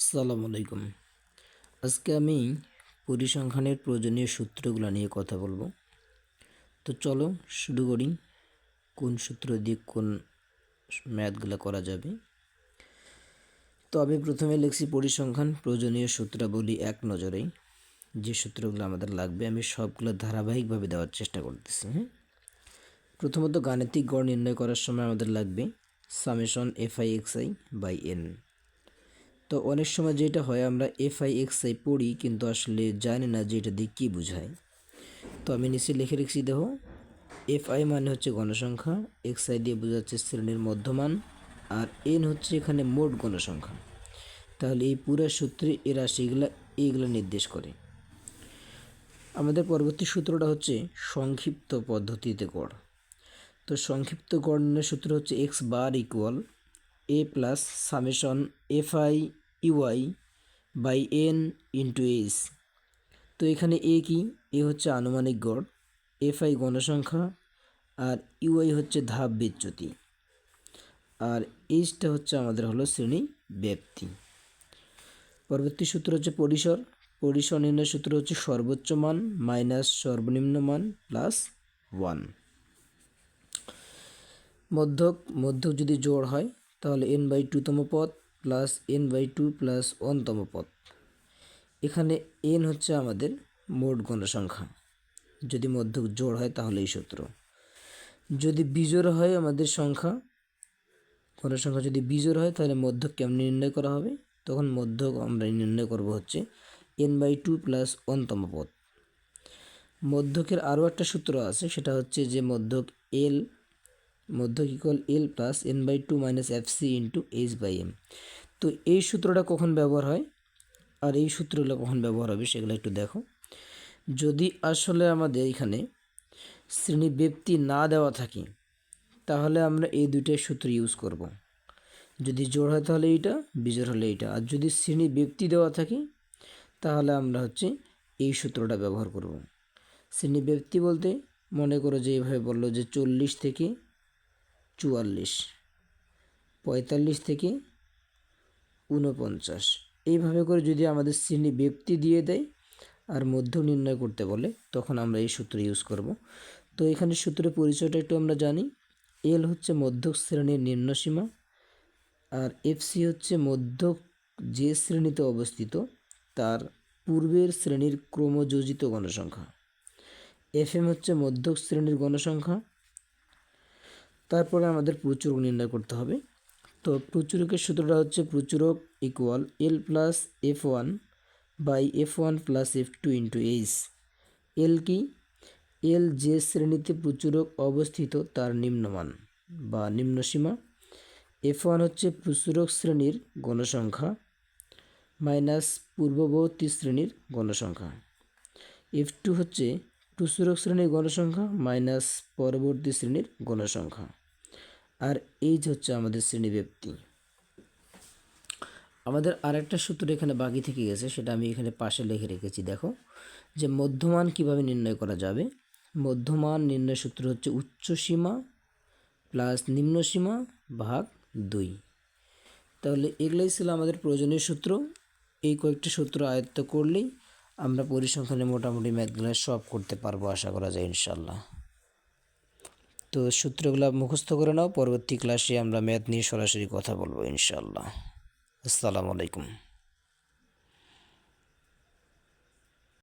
আসসালামু আলাইকুম। আজকে আমি পরিসংখ্যানের প্রয়োজনীয় সূত্রগুলো নিয়ে কথা বলবো। তো চলো শুরু করি। কোন সূত্র দিয়ে কোন ম্যাথগুলো করা যাবে। তো আমি প্রথমে লিখছি পরিসংখ্যান প্রয়োজনীয় সূত্রাবলী এক নজরেই যে সূত্রগুলো আমাদের লাগবে আমি সবগুলো ধারাবাহিকভাবে দেওয়ার চেষ্টা করতেছি। প্রথমত গাণিতিক গড় নির্ণয় করার সময় আমাদের লাগবে সামেশন fi(xi) বাই n। তো অনেক সময় যেটা হয় আমরা fi(xi) পড়ি কিন্তু আসলে জানি না যে এটা দিয়ে কী বোঝায়। তো আমি নিচে লিখে রেখেছি, দেখো fi মানে হচ্ছে গণসংখ্যা, xi দিয়ে বোঝাচ্ছে শ্রেণীর মধ্যমান, আর n হচ্ছে এখানে মোট গণসংখ্যা। তাহলে এই পুরো সূত্রে এই রাশিগুলো এইগুলো নির্দেশ করে। আমাদের পরবর্তী সূত্রটা হচ্ছে সংক্ষিপ্ত পদ্ধতিতে গড়। তো সংক্ষিপ্ত গড় নির্ণয়ের সূত্র হচ্ছে x bar equal a plus summation fi u i by n into h. তো এখানে এ কি? এ হচ্ছে আনুমানিক গড়, fi গণসংখ্যা, আর ইউআই হচ্ছে ধাপ বিচ্যুতি, আর এইচটা হচ্ছে আমাদের হলো শ্রেণী ব্যাপ্তি। পরবর্তী সূত্র হচ্ছে পরিসর। পরিসর নির্ণয়ের সূত্র হচ্ছে সর্বোচ্চ মান মাইনাস সর্বনিম্ন মান প্লাস 1। মধ্যক যদি জোড় হয় তাহলে n/2 তম পদ প্লাস n/2 প্লাস 1 তম পদ। এখানে n হচ্ছে আমাদের মোট গণসংখ্যা, যদি মধ্যক জোড় হয় তাহলে এই সূত্র। যদি বিজোড় হয় আমাদের গণসংখ্যা যদি বিজোড় হয় তাহলে মধ্যক কেমন নির্ণয় করা হবে? তখন মধ্যক আমরা নির্ণয় করব হচ্ছে n/2 প্লাস 1 তম পদ। মধ্যকের আরও একটা সূত্র আছে, সেটা হচ্ছে যে মধ্যক equal l plus n/2 minus fc into h/m। তো এই সূত্রটা কখন ব্যবহার হয় আর এই সূত্রগুলো কখন ব্যবহার হবে সেগুলো একটু দেখো। যদি আসলে আমাদের এখানে শ্রেণী ব্যাপ্তি না দেওয়া থাকে তাহলে আমরা এই দুইটাই সূত্র ইউজ করব। যদি জোড় হয় তাহলে এইটা, বিজোড় হলে এইটা। আর যদি শ্রেণী ব্যাপ্তি দেওয়া থাকে তাহলে আমরা হচ্ছে এই সূত্রটা ব্যবহার করব। শ্রেণী ব্যাপ্তি বলতে মনে করো যে এইভাবে বললো যে 40 থেকে 44, 45 থেকে 49, এইভাবে করে যদি আমাদের শ্রেণী ব্যাপ্তি দিয়ে দেয় আর মধ্য নির্ণয় করতে বলে তখন আমরা এই সূত্র ইউজ করব। তো এখানে সূত্রের পরিচয়টা একটু আমরা জানি। এল হচ্ছে মধ্যক শ্রেণীর নিম্নসীমা, আর এফসি হচ্ছে মধ্যক যে শ্রেণীতে অবস্থিত তার পূর্বের শ্রেণীর ক্রমযোজিত গণসংখ্যা। এফএম হচ্ছে মধ্যক শ্রেণীর গণসংখ্যা। তারপরে আমাদের প্রচুরক নির্ণয় করতে হবে। তো প্রচুরকের সূত্রটা হচ্ছে প্রচুরক equal L plus f1 by f1 plus f2 into H. L কি? এল যে শ্রেণীতে প্রচুরক অবস্থিত তার নিম্নমান বা নিম্নসীমা। f1 হচ্ছে প্রচুরক শ্রেণীর গণসংখ্যা মাইনাস পূর্ববর্তী শ্রেণীর গণসংখ্যা। f2 হচ্ছে প্রচুরক শ্রেণীর গণসংখ্যা মাইনাস পরবর্তী শ্রেণীর গণসংখ্যা, আর এইচ হচ্ছে আমাদের শ্রেণীব্যাপ্তি। আমাদের আরেকটা সূত্র এখানে বাকি থেকে গেছে, সেটা আমি এখানে পাশে লিখে রেখেছি। দেখো যে মধ্যমান কিভাবে নির্ণয় করা যাবে। মধ্যমান নির্ণয় সূত্র হচ্ছে উচ্চ সীমা প্লাস নিম্ন সীমা ভাগ 2। তাহলে এগুলোই ছিল আমাদের প্রয়োজনীয় সূত্র। এই কয়েকটি সূত্র আয়ত্ত করলেই আমরা পরিসংখ্যানে মোটামুটি ম্যাথগুলো সব করতে পারবো, আশা করা যায় ইনশাল্লাহ। তো সূত্রগুলো মুখস্থ করে নাও, পরবর্তী ক্লাসে আমরা ম্যাথ নিয়ে সরাসরি কথা বলবো ইনশাল্লাহ। আসসালামু আলাইকুম।